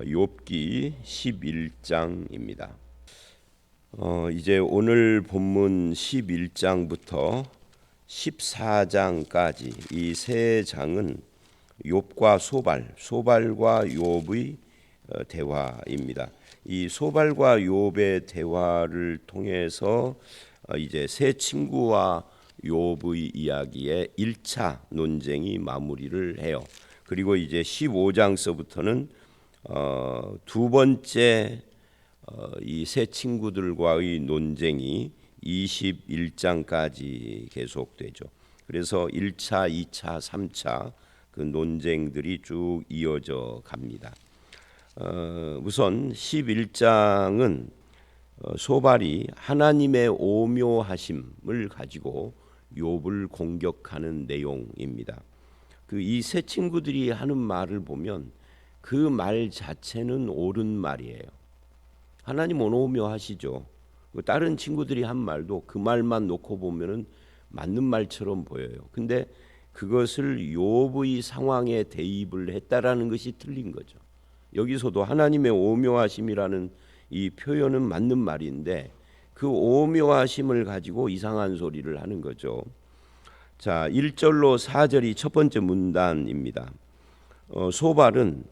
욥기 11장입니다. 이제 오늘 본문 11장부터 14장까지 이 세 장은 욥과 소발과 욥의 대화입니다. 이 소발과 욥의 대화를 통해서 이제 세 친구와 욥의 이야기의 1차 논쟁이 마무리를 해요. 그리고 이제 15장서부터는 두 번째 이 세 친구들과의 논쟁이 21장까지 계속되죠. 그래서 1차, 2차, 3차 그 논쟁들이 쭉 이어져 갑니다. 우선 11장은 소발이 하나님의 오묘하심을 가지고 욥을 공격하는 내용입니다. 그 이 세 친구들이 하는 말을 보면 그 말 자체는 옳은 말이에요. 하나님 오묘하시죠. 다른 친구들이 한 말도 그 말만 놓고 보면은 맞는 말처럼 보여요. 근데 그것을 욥의 상황에 대입을 했다라는 것이 틀린 거죠. 여기서도 하나님의 오묘하심이라는 이 표현은 맞는 말인데 그 오묘하심을 가지고 이상한 소리를 하는 거죠. 자, 1절로 4절이 첫 번째 문단입니다. 소발은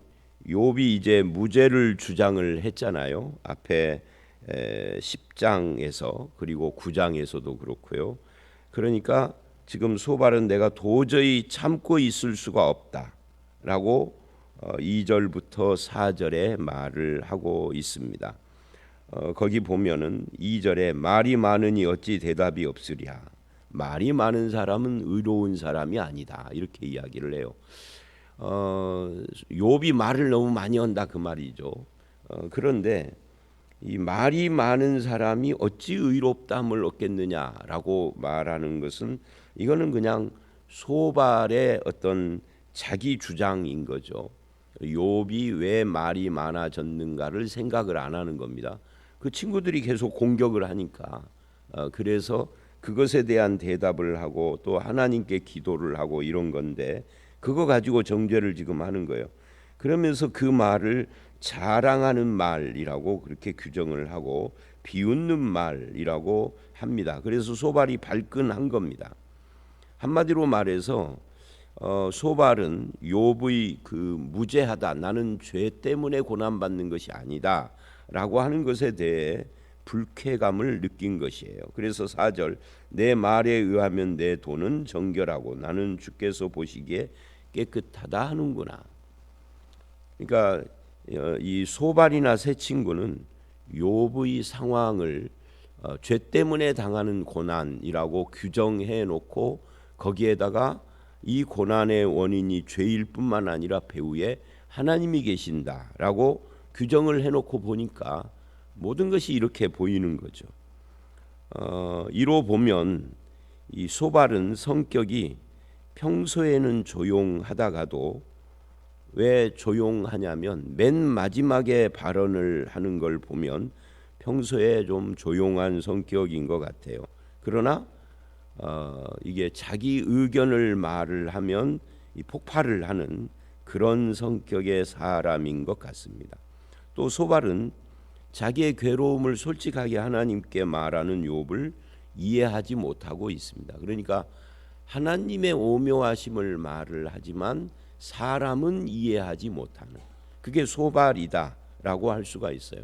욥이 이제 무죄를 주장을 했잖아요. 앞에 10장에서 그리고 9장에서도 그렇고요. 그러니까 지금 소발은 내가 도저히 참고 있을 수가 없다라고 2절부터 4절에 말을 하고 있습니다. 거기 보면은 2절에 말이 많으니 어찌 대답이 없으랴. 말이 많은 사람은 의로운 사람이 아니다. 이렇게 이야기를 해요. 욥이 말을 너무 많이 한다 그 말이죠. 그런데 이 말이 많은 사람이 어찌 의롭다함을 얻겠느냐라고 말하는 것은 이거는 그냥 소발의 어떤 자기 주장인 거죠. 욥이 왜 말이 많아졌는가를 생각을 안 하는 겁니다. 그 친구들이 계속 공격을 하니까 그래서 그것에 대한 대답을 하고 또 하나님께 기도를 하고 이런 건데 그거 가지고 정죄를 지금 하는 거예요. 그러면서 그 말을 자랑하는 말이라고 그렇게 규정을 하고 비웃는 말이라고 합니다. 그래서 소발이 발끈한 겁니다. 한마디로 말해서 소발은 욥의 그 무죄하다, 나는 죄 때문에 고난받는 것이 아니다 라고 하는 것에 대해 불쾌감을 느낀 것이에요. 그래서 4절 내 말에 의하면 내 돈은 정결하고 나는 주께서 보시기에 깨끗하다 하는구나. 그러니까 이 소발이나 세 친구는 욥의 상황을 죄 때문에 당하는 고난이라고 규정해 놓고 거기에다가 이 고난의 원인이 죄일 뿐만 아니라 배후에 하나님이 계신다라고 규정을 해놓고 보니까 모든 것이 이렇게 보이는 거죠. 이로 보면 이 소발은 성격이 평소에는 조용하다가도 왜 조용하냐면 맨 마지막에 발언을 하는 걸 보면 평소에 좀 조용한 성격인 것 같아요. 그러나 이게 자기 의견을 말을 하면 이 폭발을 하는 그런 성격의 사람인 것 같습니다. 또 소발은 자기의 괴로움을 솔직하게 하나님께 말하는 욥을 이해하지 못하고 있습니다. 그러니까 하나님의 오묘하심을 말을 하지만 사람은 이해하지 못하는 그게 소발이다라고 할 수가 있어요.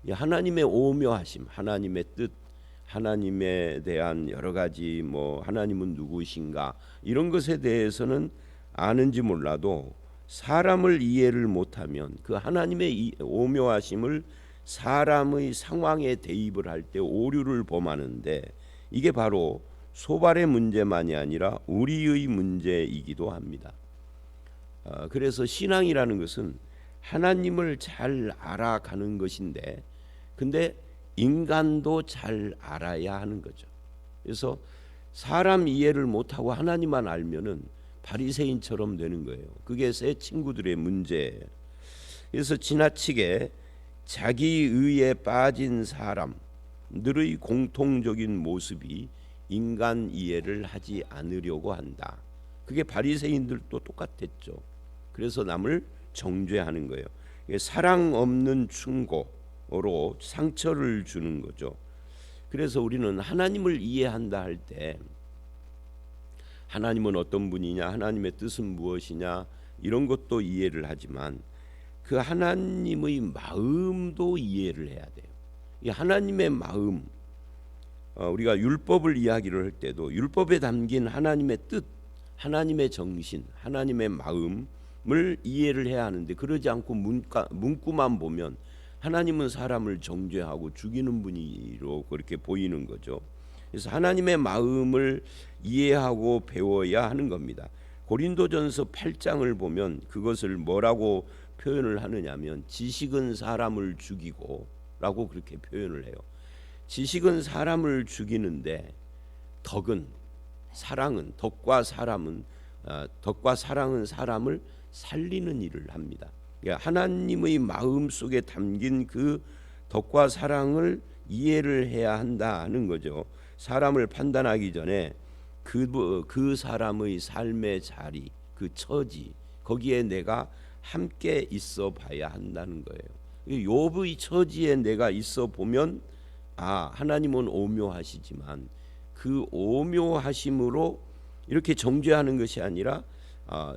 하나님의 오묘하심, 하나님의 뜻, 하나님에 대한 여러 가지 하나님은 누구신가 이런 것에 대해서는 아는지 몰라도 사람을 이해를 못하면 그 하나님의 오묘하심을 사람의 상황에 대입을 할 때 오류를 범하는데 이게 바로 소발의 문제만이 아니라 우리의 문제이기도 합니다. 그래서 신앙이라는 것은 하나님을 잘 알아가는 것인데 근데 인간도 잘 알아야 하는 거죠. 그래서 사람 이해를 못하고 하나님만 알면은 바리새인처럼 되는 거예요. 그게 새 친구들의 문제예요. 그래서 지나치게 자기 의에 빠진 사람들의 공통적인 모습이 인간 이해를 하지 않으려고 한다. 그게 바리새인들도 똑같았죠. 그래서 남을 정죄하는 거예요. 사랑 없는 충고로 상처를 주는 거죠. 그래서 우리는 하나님을 이해한다 할 때 하나님은 어떤 분이냐, 하나님의 뜻은 무엇이냐 이런 것도 이해를 하지만 그 하나님의 마음도 이해를 해야 돼요. 이 하나님의 마음, 우리가 율법을 이야기를 할 때도 율법에 담긴 하나님의 뜻, 하나님의 정신, 하나님의 마음을 이해를 해야 하는데 그러지 않고 문구만 보면 하나님은 사람을 정죄하고 죽이는 분이로 그렇게 보이는 거죠. 그래서 하나님의 마음을 이해하고 배워야 하는 겁니다. 고린도전서 8장을 보면 그것을 뭐라고 표현을 하느냐면 지식은 사람을 죽이고 라고 그렇게 표현을 해요. 지식은 사람을 죽이는데 덕은, 사랑은, 덕과 사랑은 사람을 살리는 일을 합니다. 그러니까 하나님의 마음 속에 담긴 그 덕과 사랑을 이해를 해야 한다는 거죠. 사람을 판단하기 전에 그 사람의 삶의 자리, 그 처지, 거기에 내가 함께 있어 봐야 한다는 거예요. 욥의 처지에 내가 있어 보면 하나님은 오묘하시지만 그 오묘하심으로 이렇게 정죄하는 것이 아니라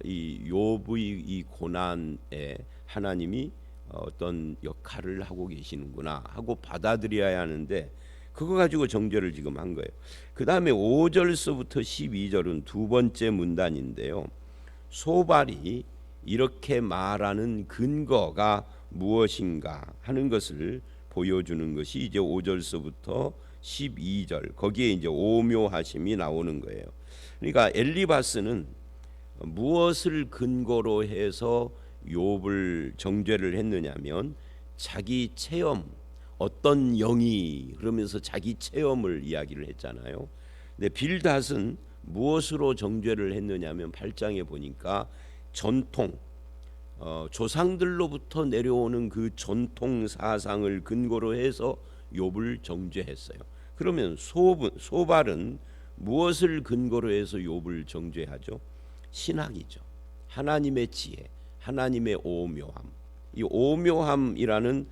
이 욥의 이 고난에 하나님이 어떤 역할을 하고 계시는구나 하고 받아들여야 하는데 그거 가지고 정죄를 지금 한 거예요. 그 다음에 5절서부터 12절은 두 번째 문단인데요. 소발이 이렇게 말하는 근거가 무엇인가 하는 것을 보여주는 것이 이제 5절서부터 12절 거기에 이제 오묘하심이 나오는 거예요. 그러니까 엘리바스는 무엇을 근거로 해서 욥을 정죄를 했느냐면 자기 체험, 어떤 영이 그러면서 자기 체험을 이야기를 했잖아요. 근데 빌닷은 무엇으로 정죄를 했느냐면 8장에 보니까 전통, 조상들로부터 내려오는 그 전통 사상을 근거로 해서 욥을 정죄했어요. 그러면 소발은 무엇을 근거로 해서 욥을 정죄하죠? 신학이죠. 하나님의 지혜, 하나님의 오묘함. 이 오묘함이라는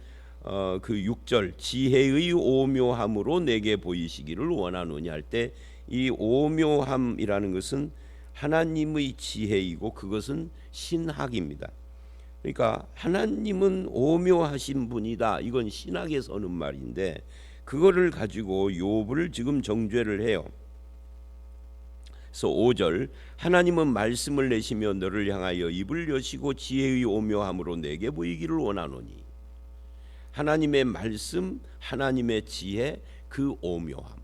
그 6절 지혜의 오묘함으로 내게 보이시기를 원하노니 할 때 이 오묘함이라는 것은 하나님의 지혜이고 그것은 신학입니다. 그러니까 하나님은 오묘하신 분이다. 이건 신학에서 하는 말인데 그거를 가지고 욥을 지금 정죄를 해요. 그래서 5절 하나님은 말씀을 내시며 너를 향하여 입을 여시고 지혜의 오묘함으로 내게 보이기를 원하노니 하나님의 말씀, 하나님의 지혜, 그 오묘함.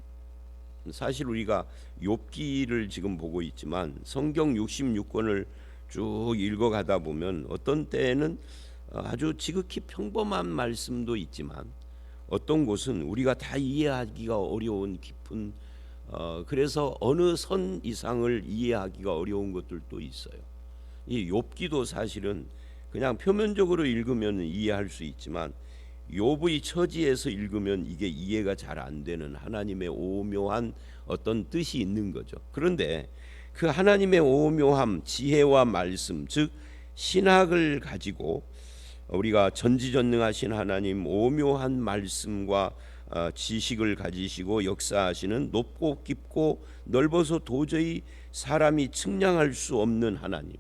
사실 우리가 욥기를 지금 보고 있지만 성경 66권을 쭉 읽어가다 보면 어떤 때에는 아주 지극히 평범한 말씀도 있지만 어떤 곳은 우리가 다 이해하기가 어려운 깊은 그래서 어느 선 이상을 이해하기가 어려운 것들도 있어요. 이 욥기도 사실은 그냥 표면적으로 읽으면 이해할 수 있지만 욥의 처지에서 읽으면 이게 이해가 잘 안 되는 하나님의 오묘한 어떤 뜻이 있는 거죠. 그런데 그 하나님의 오묘함, 지혜와 말씀, 즉 신학을 가지고 우리가 전지전능하신 하나님 오묘한 말씀과 지식을 가지시고 역사하시는 높고 깊고 넓어서 도저히 사람이 측량할 수 없는 하나님,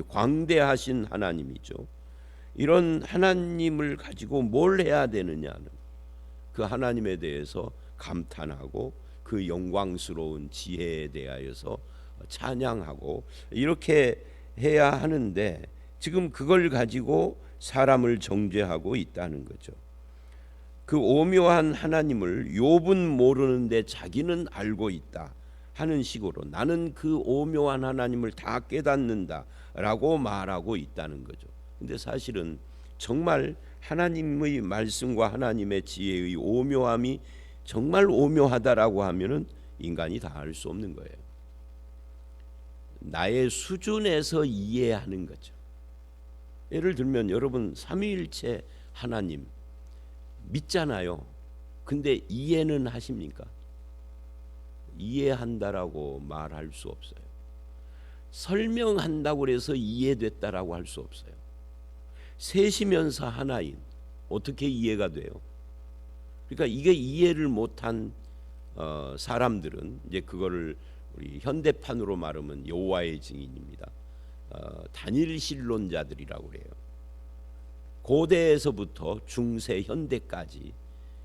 광대하신 하나님이죠. 이런 하나님을 가지고 뭘 해야 되느냐는 그 하나님에 대해서 감탄하고 그 영광스러운 지혜에 대하여서 찬양하고 이렇게 해야 하는데 지금 그걸 가지고 사람을 정죄하고 있다는 거죠. 그 오묘한 하나님을 욥은 모르는데 자기는 알고 있다 하는 식으로 나는 그 오묘한 하나님을 다 깨닫는다라고 말하고 있다는 거죠. 근데 사실은 정말 하나님의 말씀과 하나님의 지혜의 오묘함이 정말 오묘하다라고 하면은 인간이 다 알 수 없는 거예요. 나의 수준에서 이해하는 거죠. 예를 들면 여러분 삼위일체 하나님 믿잖아요. 근데 이해는 하십니까? 이해한다라고 말할 수 없어요. 설명한다고 해서 이해됐다라고 할 수 없어요. 셋이면서 하나인, 어떻게 이해가 돼요? 그러니까 이게 이해를 못한 사람들은 이제 그거를 우리 현대판으로 말하면 여호와의 증인입니다. 단일 신론자들이라고 그래요. 고대에서부터 중세 현대까지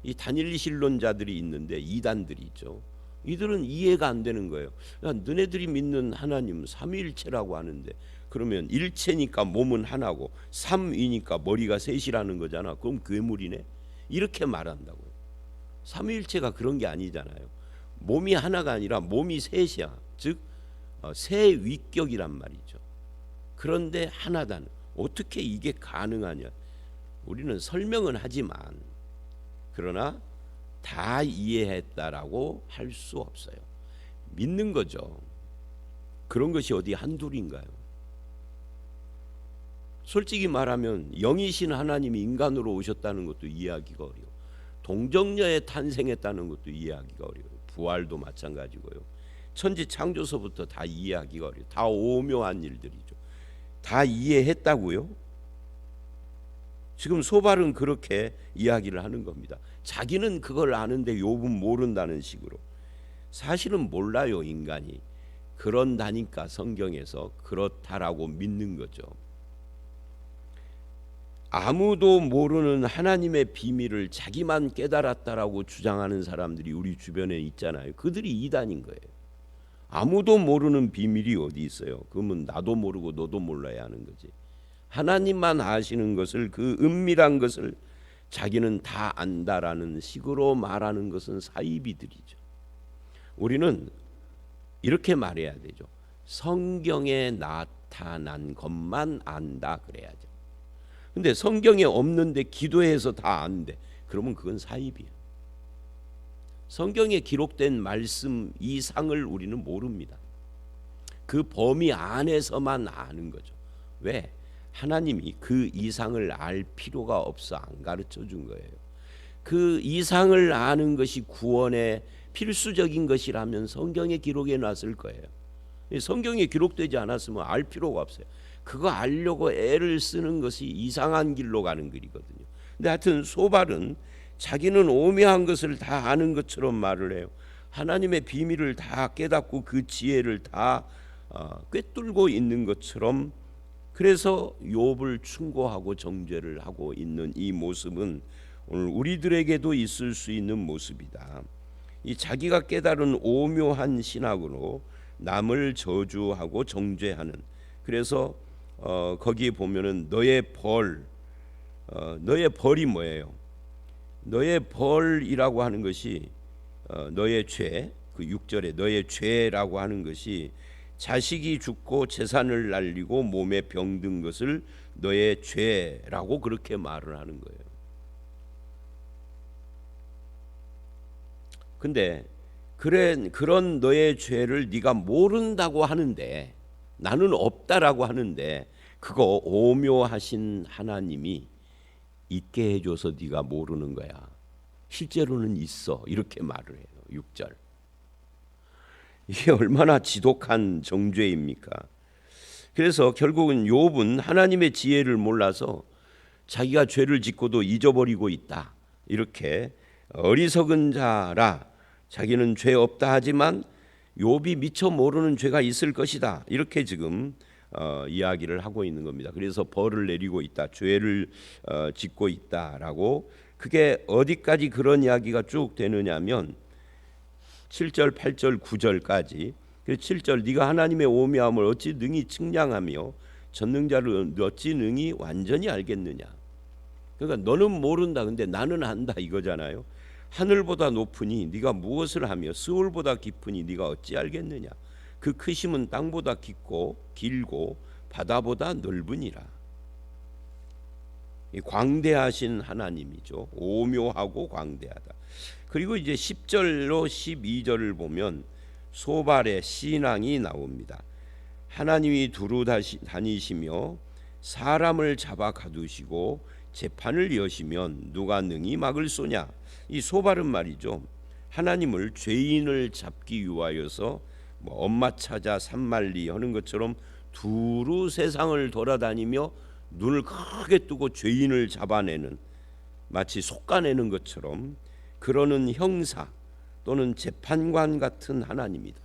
이 단일 신론자들이 있는데, 이단들이 있죠. 이들은 이해가 안 되는 거예요. 야, 너네들이 믿는 하나님 삼위일체라고 하는데, 그러면 일체니까 몸은 하나고 삼위니까 머리가 셋이라는 거잖아. 그럼 괴물이네? 이렇게 말한다고요. 삼위일체가 그런 게 아니잖아요. 몸이 하나가 아니라 몸이 셋이야. 즉 세 위격이란 말이죠. 그런데 하나다는, 어떻게 이게 가능하냐? 우리는 설명은 하지만 그러나 다 이해했다라고 할 수 없어요. 믿는 거죠. 그런 것이 어디 한둘인가요? 솔직히 말하면 영이신 하나님이 인간으로 오셨다는 것도 이해하기가 어려워. 동정녀에 탄생했다는 것도 이해하기가 어려워요. 부활도 마찬가지고요. 천지 창조서부터 다 이해하기가 어려워요. 다 오묘한 일들이죠. 다 이해했다고요? 지금 소발은 그렇게 이야기를 하는 겁니다. 자기는 그걸 아는데 욥은 모른다는 식으로. 사실은 몰라요, 인간이. 그런다니까 성경에서 그렇다라고 믿는 거죠. 아무도 모르는 하나님의 비밀을 자기만 깨달았다라고 주장하는 사람들이 우리 주변에 있잖아요. 그들이 이단인 거예요. 아무도 모르는 비밀이 어디 있어요? 그러면 나도 모르고 너도 몰라야 하는 거지. 하나님만 아시는 것을, 그 은밀한 것을 자기는 다 안다라는 식으로 말하는 것은 사이비들이죠. 우리는 이렇게 말해야 되죠. 성경에 나타난 것만 안다 그래야죠. 근데 성경에 없는데 기도해서 다 안돼. 그러면 그건 사입이에요. 성경에 기록된 말씀 이상을 우리는 모릅니다. 그 범위 안에서만 아는 거죠. 왜? 하나님이 그 이상을 알 필요가 없어 안 가르쳐 준 거예요. 그 이상을 아는 것이 구원의 필수적인 것이라면 성경에 기록해 놨을 거예요. 성경에 기록되지 않았으면 알 필요가 없어요. 그거 알려고 애를 쓰는 것이 이상한 길로 가는 길이거든요. 근데 하여튼 소발은 자기는 오묘한 것을 다 아는 것처럼 말을 해요. 하나님의 비밀을 다 깨닫고 그 지혜를 다 꿰뚫고 있는 것처럼. 그래서 욥을 충고하고 정죄를 하고 있는 이 모습은 오늘 우리들에게도 있을 수 있는 모습이다. 이 자기가 깨달은 오묘한 신학으로 남을 저주하고 정죄하는. 그래서 거기에 보면은 너의 벌이 뭐예요? 너의 벌이라고 하는 것이 너의 죄, 그 6절에 너의 죄라고 하는 것이 자식이 죽고 재산을 날리고 몸에 병든 것을 너의 죄라고 그렇게 말을 하는 거예요. 근데 그런 너의 죄를 네가 모른다고 하는데, 나는 없다라고 하는데, 그거 오묘하신 하나님이 있게 해줘서 네가 모르는 거야. 실제로는 있어. 이렇게 말을 해요. 6절. 이게 얼마나 지독한 정죄입니까? 그래서 결국은 욥은 하나님의 지혜를 몰라서 자기가 죄를 짓고도 잊어버리고 있다. 이렇게 어리석은 자라, 자기는 죄 없다 하지만 욥이 미처 모르는 죄가 있을 것이다. 이렇게 지금 이야기를 하고 있는 겁니다. 그래서 벌을 내리고 있다, 죄를 짓고 있다라고. 그게 어디까지 그런 이야기가 쭉 되느냐면 7절, 8절, 9절까지. 7절 네가 하나님의 오묘함을 어찌 능히 측량하며 전능자를 어찌 능히 완전히 알겠느냐. 그러니까 너는 모른다, 근데 나는 안다 이거잖아요. 하늘보다 높으니 네가 무엇을 하며 스올보다 깊으니 네가 어찌 알겠느냐. 그 크심은 땅보다 깊고 길고 바다보다 넓으니라. 이 광대하신 하나님이죠. 오묘하고 광대하다. 그리고 이제 10절로 12절을 보면 소발의 신앙이 나옵니다. 하나님이 두루 다니시며 사람을 잡아 가두시고 재판을 여시면 누가 능히 막을 소냐. 이 소발은 말이죠, 하나님을 죄인을 잡기 위하여서 엄마 찾아 산말리 하는 것처럼 두루 세상을 돌아다니며 눈을 크게 뜨고 죄인을 잡아내는, 마치 솎아내는 것처럼 그러는 형사 또는 재판관 같은 하나님이다.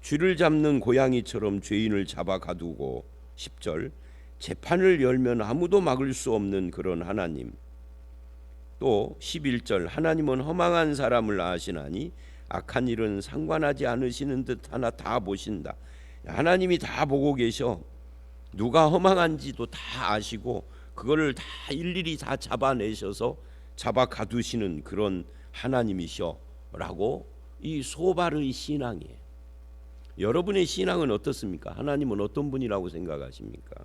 쥐를 잡는 고양이처럼 죄인을 잡아 가두고 10절 재판을 열면 아무도 막을 수 없는 그런 하나님. 또 11절 하나님은 허망한 사람을 아시나니 악한 일은 상관하지 않으시는 듯 하나 다 보신다. 하나님이 다 보고 계셔. 누가 허망한지도 다 아시고 그거를 다 일일이 다 잡아내셔서 잡아 가두시는 그런 하나님이셔라고 이 소발의 신앙이에요. 여러분의 신앙은 어떻습니까? 하나님은 어떤 분이라고 생각하십니까?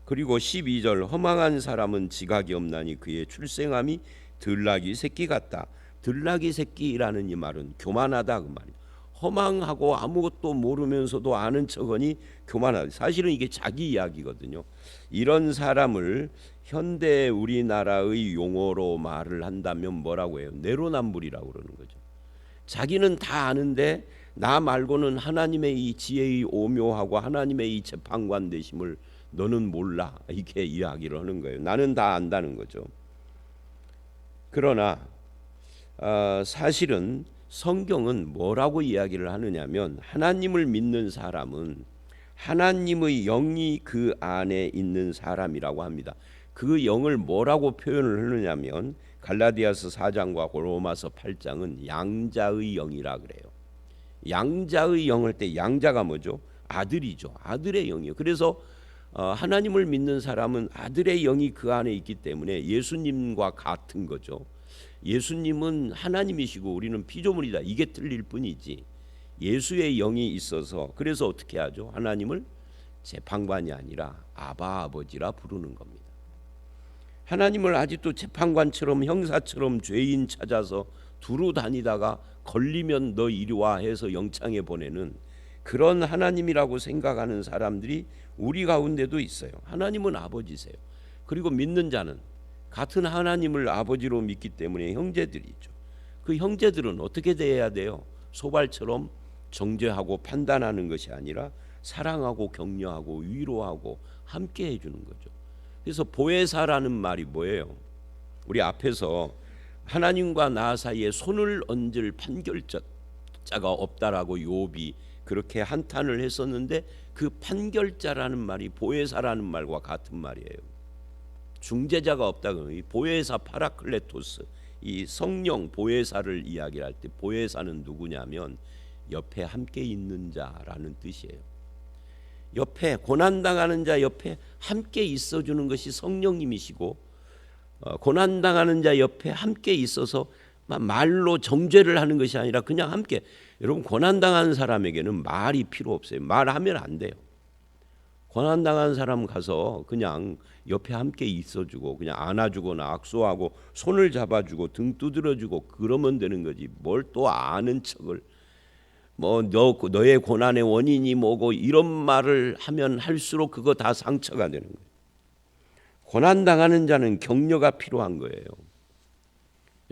그리고 12절 허망한 사람은 지각이 없나니 그의 출생함이 들나귀 새끼 같다. 들나귀 새끼라는 이 말은 교만하다 그 말이에요. 허망하고 아무것도 모르면서도 아는 척하니 교만하다. 사실은 이게 자기 이야기거든요. 이런 사람을 현대 우리나라의 용어로 말을 한다면 뭐라고 해요? 내로남불이라고 그러는 거죠. 자기는 다 아는데 나 말고는 하나님의 이 지혜의 오묘하고 하나님의 이 재판관 되심을 너는 몰라, 이렇게 이야기를 하는 거예요. 나는 다 안다는 거죠. 그러나 사실은 성경은 뭐라고 이야기를 하느냐면 하나님을 믿는 사람은 하나님의 영이 그 안에 있는 사람이라고 합니다. 그 영을 뭐라고 표현을 하느냐면 갈라디아서 4장과 로마서 8장은 양자의 영이라 그래요. 양자의 영을 때 양자가 뭐죠? 아들이죠. 아들의 영이요. 그래서 하나님을 믿는 사람은 아들의 영이 그 안에 있기 때문에 예수님과 같은 거죠. 예수님은 하나님이시고 우리는 피조물이다. 이게 틀릴 뿐이지. 예수의 영이 있어서 그래서 어떻게 하죠? 하나님을 재판관이 아니라 아바 아버지라 부르는 겁니다. 하나님을 아직도 재판관처럼 형사처럼 죄인 찾아서 두루 다니다가 걸리면 너 이리 와 해서 영창에 보내는 그런 하나님이라고 생각하는 사람들이 우리 가운데도 있어요. 하나님은 아버지세요. 그리고 믿는 자는 같은 하나님을 아버지로 믿기 때문에 형제들이죠. 그 형제들은 어떻게 대해야 돼요? 소발처럼 정죄하고 판단하는 것이 아니라 사랑하고 격려하고 위로하고 함께 해주는 거죠. 그래서 보혜사라는 말이 뭐예요? 우리 앞에서 하나님과 나 사이에 손을 얹을 판결자가 없다라고 욥이 그렇게 한탄을 했었는데 그 판결자라는 말이 보혜사라는 말과 같은 말이에요. 중재자가 없다고 보혜사 파라클레토스, 이 성령 보혜사를 이야기할 때 보혜사는 누구냐면 옆에 함께 있는 자라는 뜻이에요. 옆에 고난당하는 자 옆에 함께 있어주는 것이 성령님이시고 고난당하는 자 옆에 함께 있어서 말로 정죄를 하는 것이 아니라 그냥 함께. 여러분 고난당하는 사람에게는 말이 필요 없어요. 말하면 안 돼요. 고난당한 사람 가서 그냥 옆에 함께 있어주고 그냥 안아주거나 악수하고 손을 잡아주고 등 두드려주고 그러면 되는 거지. 뭘 또 아는 척을 뭐 너의 고난의 원인이 뭐고 이런 말을 하면 할수록 그거 다 상처가 되는 거예요. 고난당하는 자는 격려가 필요한 거예요.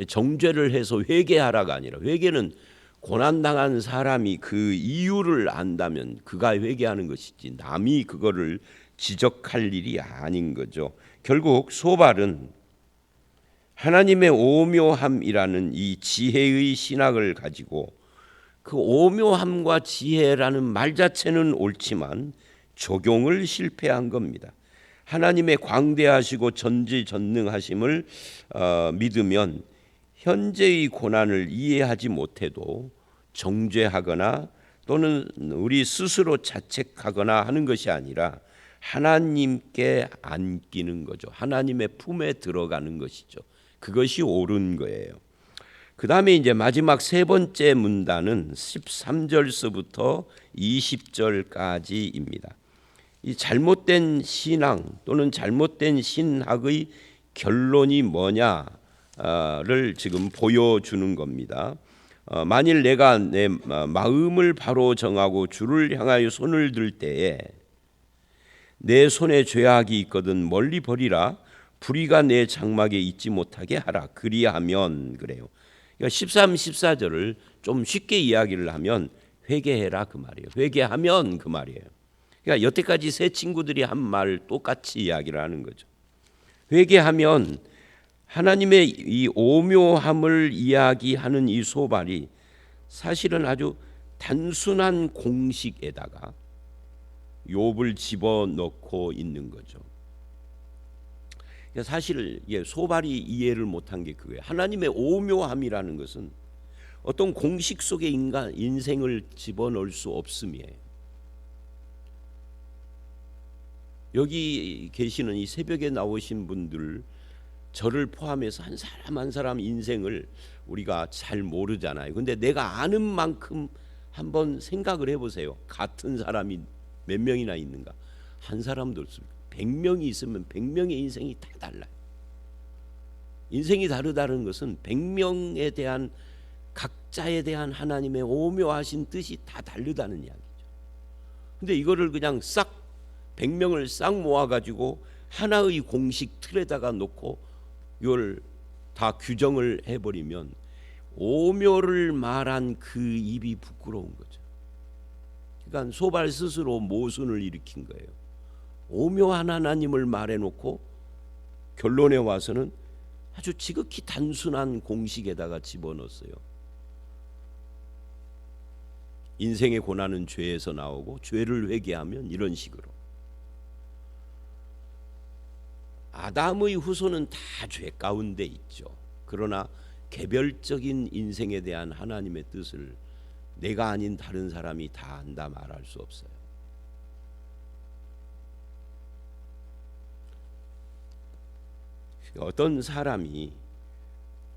정죄를 해서 회개하라가 아니라 회개는 고난당한 사람이 그 이유를 안다면 그가 회개하는 것이지 남이 그거를 지적할 일이 아닌 거죠. 결국 소발은 하나님의 오묘함이라는 이 지혜의 신학을 가지고 그 오묘함과 지혜라는 말 자체는 옳지만 적용을 실패한 겁니다. 하나님의 광대하시고 전지전능하심을 믿으면 현재의 고난을 이해하지 못해도 정죄하거나 또는 우리 스스로 자책하거나 하는 것이 아니라 하나님께 안기는 거죠. 하나님의 품에 들어가는 것이죠. 그것이 옳은 거예요. 그 다음에 이제 마지막 세 번째 문단은 13절서부터 20절까지입니다. 이 잘못된 신앙 또는 잘못된 신학의 결론이 뭐냐를 지금 보여주는 겁니다. 만일 내가 내 마음을 바로 정하고 주를 향하여 손을 들 때에 내 손에 죄악이 있거든 멀리 버리라. 불의가 내 장막에 있지 못하게 하라. 그리하면 그래요. 그러니까 13, 14절을 좀 쉽게 이야기를 하면 회개해라 그 말이에요. 회개하면 그 말이에요. 그러니까 여태까지 세 친구들이 한 말 똑같이 이야기를 하는 거죠. 회개하면 하나님의 이 오묘함을 이야기하는 이 소발이 사실은 아주 단순한 공식에다가 욥을 집어넣고 있는 거죠. 사실 소발이 이해를 못한 게 그거예요. 하나님의 오묘함이라는 것은 어떤 공식 속에 인생을 집어넣을 수 없음이에요. 여기 계시는 이 새벽에 나오신 분들, 저를 포함해서 한 사람 한 사람 인생을 우리가 잘 모르잖아요. 근데 내가 아는 만큼 한번 생각을 해보세요. 같은 사람이 몇 명이나 있는가? 한 사람도 없습니다. 100명이 있으면 100명의 인생이 다 달라요. 인생이 다르다는 것은 100명에 대한 각자에 대한 하나님의 오묘하신 뜻이 다 다르다는 이야기죠. 근데 이거를 그냥 싹 100명을 싹 모아가지고 하나의 공식 틀에다가 놓고 이걸 다 규정을 해버리면 오묘를 말한 그 입이 부끄러운 거죠. 그러니까 소발 스스로 모순을 일으킨 거예요. 오묘한 하나님을 말해놓고 결론에 와서는 아주 지극히 단순한 공식에다가 집어넣었어요. 인생의 고난은 죄에서 나오고 죄를 회개하면 이런 식으로. 아담의 후손은 다 죄 가운데 있죠. 그러나 개별적인 인생에 대한 하나님의 뜻을 내가 아닌 다른 사람이 다 안다 말할 수 없어요. 어떤 사람이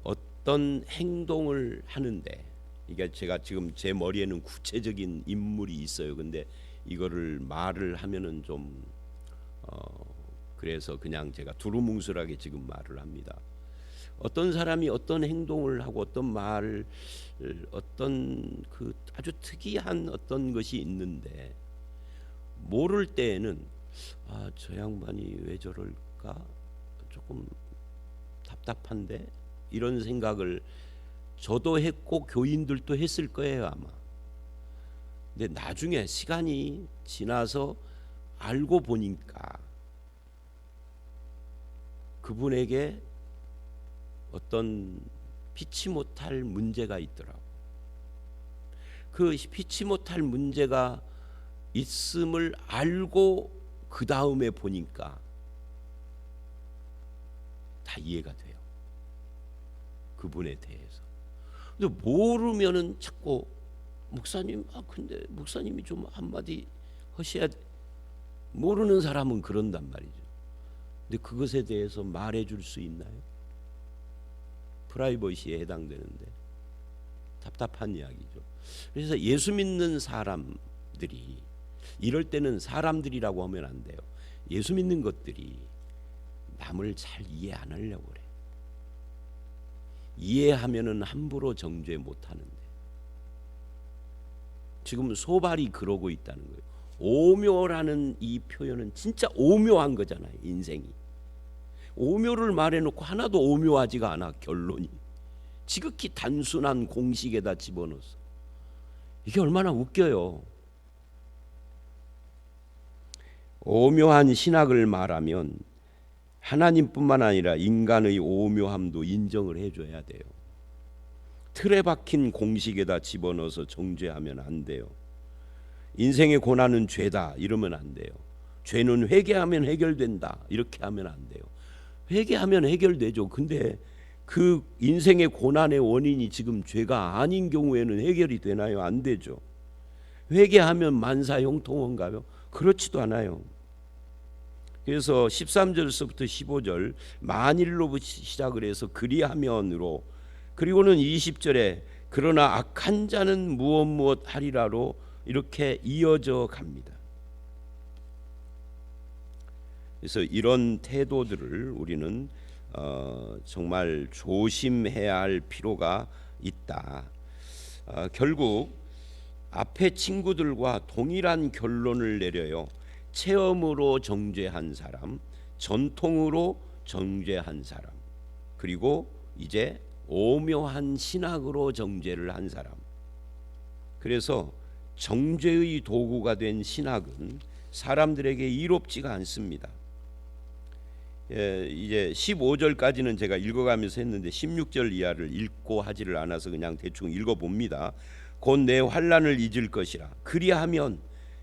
어떤 행동을 하는데, 이게 제가 지금 제 머리에는 구체적인 인물이 있어요. 근데 이거를 말을 하면은 좀 그래서 그냥 제가 두루뭉술하게 지금 말을 합니다. 어떤 사람이 어떤 행동을 하고 어떤 말을, 어떤 그 아주 특이한 어떤 것이 있는데 모를 때에는 저 양반이 왜 저럴까? 조금 답답한데, 이런 생각을 저도 했고 교인들도 했을 거예요 아마. 근데 나중에 시간이 지나서 알고 보니까 그분에게 어떤 피치 못할 문제가 있더라고. 그 피치 못할 문제가 있음을 알고 그 다음에 보니까 다 이해가 돼요. 그분에 대해서. 근데 모르면은 자꾸 목사님, 근데 목사님이 좀 한마디 하셔야 돼. 모르는 사람은 그런단 말이죠. 근데 그것에 대해서 말해줄 수 있나요? 프라이버시에 해당되는데 답답한 이야기죠. 그래서 예수 믿는 사람들이 이럴 때는 사람들이라고 하면 안 돼요. 예수 믿는 것들이 남을 잘 이해 안 하려고 그래. 이해하면은 함부로 정죄 못 하는데 지금 소발이 그러고 있다는 거예요. 오묘라는 이 표현은 진짜 오묘한 거잖아요. 인생이 오묘를 말해놓고 하나도 오묘하지가 않아. 결론이 지극히 단순한 공식에다 집어넣었어. 이게 얼마나 웃겨요. 오묘한 신학을 말하면 하나님뿐만 아니라 인간의 오묘함도 인정을 해줘야 돼요. 틀에 박힌 공식에다 집어넣어서 정죄하면 안 돼요. 인생의 고난은 죄다 이러면 안 돼요. 죄는 회개하면 해결된다 이렇게 하면 안 돼요. 회개하면 해결되죠. 근데 그 인생의 고난의 원인이 지금 죄가 아닌 경우에는 해결이 되나요? 안 되죠. 회개하면 만사형통한가요? 그렇지도 않아요. 그래서 13절서부터 15절 만일로 시작을 해서 그리하면으로, 그리고는 20절에 그러나 악한 자는 무엇 하리라로 이렇게 이어져 갑니다. 그래서 이런 태도들을 우리는 정말 조심해야 할 필요가 있다. 결국 앞에 친구들과 동일한 결론을 내려요. 체험으로 정죄한 사람, 전통으로 정죄한 사람, 그리고 이제 오묘한 신학으로 정죄를 한 사람. 그래서 정죄의 도구가 된 신학은 사람들에게 이롭지가 않습니다. 이제 15절까지는 제가 읽어가면서 했는데 16절 이하를 읽고 하지를 않아서 그냥 대충 읽어봅니다. 곧 내 환난을 잊을 것이라. 그리하면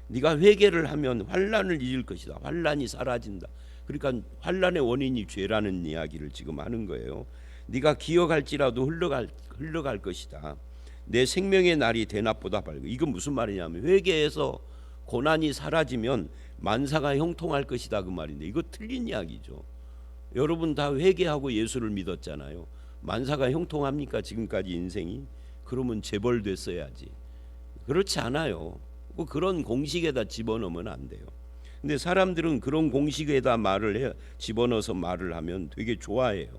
네가 회개를 하면 환난을 잊을 것이다. 환난이 사라진다. 그러니까 환난의 원인이 죄라는 이야기를 지금 하는 거예요. 네가 기억할지라도 흘러갈 것이다. 내 생명의 날이 대낮보다 밝고. 이건 무슨 말이냐면 회개해서 고난이 사라지면 만사가 형통할 것이다 그 말인데 이거 틀린 이야기죠. 여러분 다 회개하고 예수를 믿었잖아요. 만사가 형통합니까 지금까지 인생이? 그러면 재벌됐어야지. 그렇지 않아요. 그런 공식에다 집어넣으면 안 돼요. 근데 사람들은 그런 공식에다 집어넣어서 말을 하면 되게 좋아해요.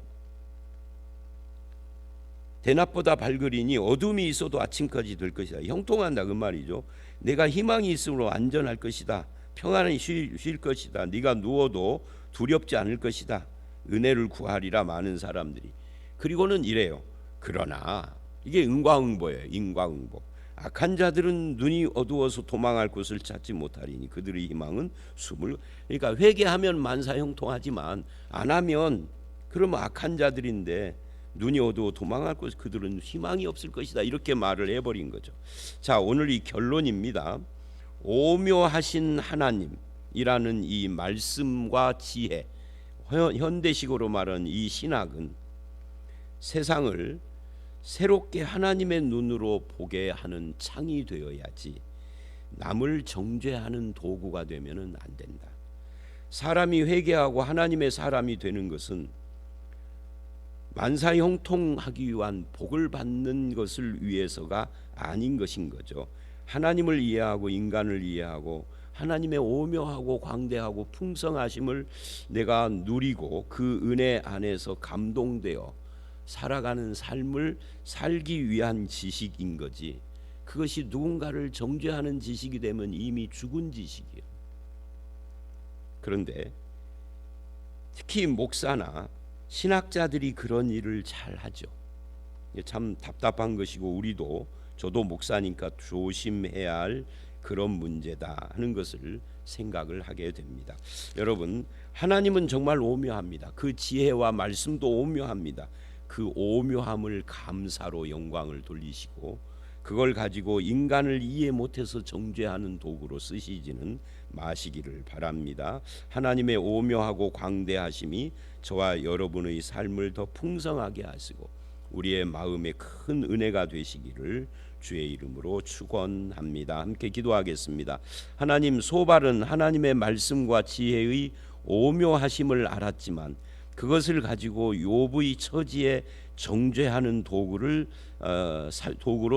대낮보다 밝으리니 어둠이 있어도 아침까지 될 것이다. 형통한다 그 말이죠. 내가 희망이 있으므로 안전할 것이다. 평안히 쉴 것이다. 네가 누워도 두렵지 않을 것이다. 은혜를 구하리라 많은 사람들이. 그리고는 이래요. 그러나 이게 인과응보예요. 인과응보. 악한 자들은 눈이 어두워서 도망할 곳을 찾지 못하리니 그들의 희망은 숨을. 그러니까 회개하면 만사 형통하지만 안 하면 그러면 악한 자들인데 눈이 어두워 도망할 곳 그들은 희망이 없을 것이다. 이렇게 말을 해버린 거죠. 자, 오늘 이 결론입니다. 오묘하신 하나님이라는 이 말씀과 지혜, 현대식으로 말하는 이 신학은 세상을 새롭게 하나님의 눈으로 보게 하는 창이 되어야지 남을 정죄하는 도구가 되면은 안 된다. 사람이 회개하고 하나님의 사람이 되는 것은 만사 형통하기 위한 복을 받는 것을 위해서가 아닌 것인 거죠. 하나님을 이해하고 인간을 이해하고 하나님의 오묘하고 광대하고 풍성하심을 내가 누리고 그 은혜 안에서 감동되어 살아가는 삶을 살기 위한 지식인 거지. 그것이 누군가를 정죄하는 지식이 되면 이미 죽은 지식이에요. 그런데 특히 목사나 신학자들이 그런 일을 잘 하죠. 참 답답한 것이고 저도 목사니까 조심해야 할 그런 문제다 하는 것을 생각을 하게 됩니다. 여러분, 하나님은 정말 오묘합니다. 그 지혜와 말씀도 오묘합니다. 그 오묘함을 감사로 영광을 돌리시고 그걸 가지고 인간을 이해 못해서 정죄하는 도구로 쓰시지는 마시기를 바랍니다. 하나님의 오묘하고 광대하심이 저와 여러분의 삶을 더 풍성하게 하시고 우리의 마음에 큰 은혜가 되시기를 주의 이름으로 축원합니다. 함께 기도하겠습니다. 하나님, 소발은 하나님의 말씀과 지혜의 오묘하심을 알았지만 그것을 가지고 욥의 처지에 정죄하는 도구로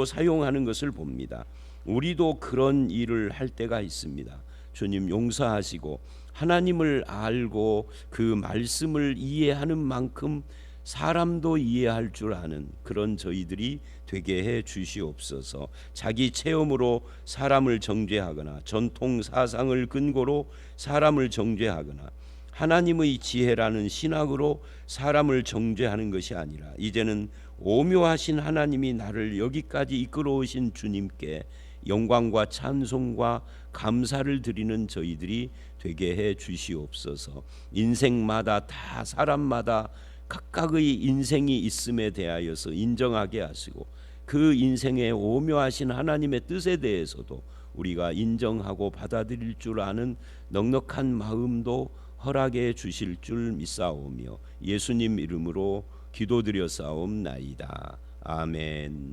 사용하는 것을 봅니다. 우리도 그런 일을 할 때가 있습니다. 주님 용서하시고 하나님을 알고 그 말씀을 이해하는 만큼 사람도 이해할 줄 아는 그런 저희들이 되게 해 주시옵소서. 자기 체험으로 사람을 정죄하거나 전통 사상을 근거로 사람을 정죄하거나 하나님의 지혜라는 신학으로 사람을 정죄하는 것이 아니라 이제는 오묘하신 하나님이 나를 여기까지 이끌어 오신 주님께 영광과 찬송과 감사를 드리는 저희들이 되게 해 주시옵소서. 인생마다 다 사람마다 각각의 인생이 있음에 대하여서 인정하게 하시고 그 인생의 오묘하신 하나님의 뜻에 대해서도 우리가 인정하고 받아들일 줄 아는 넉넉한 마음도 허락해 주실 줄 믿사오며 예수님 이름으로 기도드렸사옵나이다. 아멘.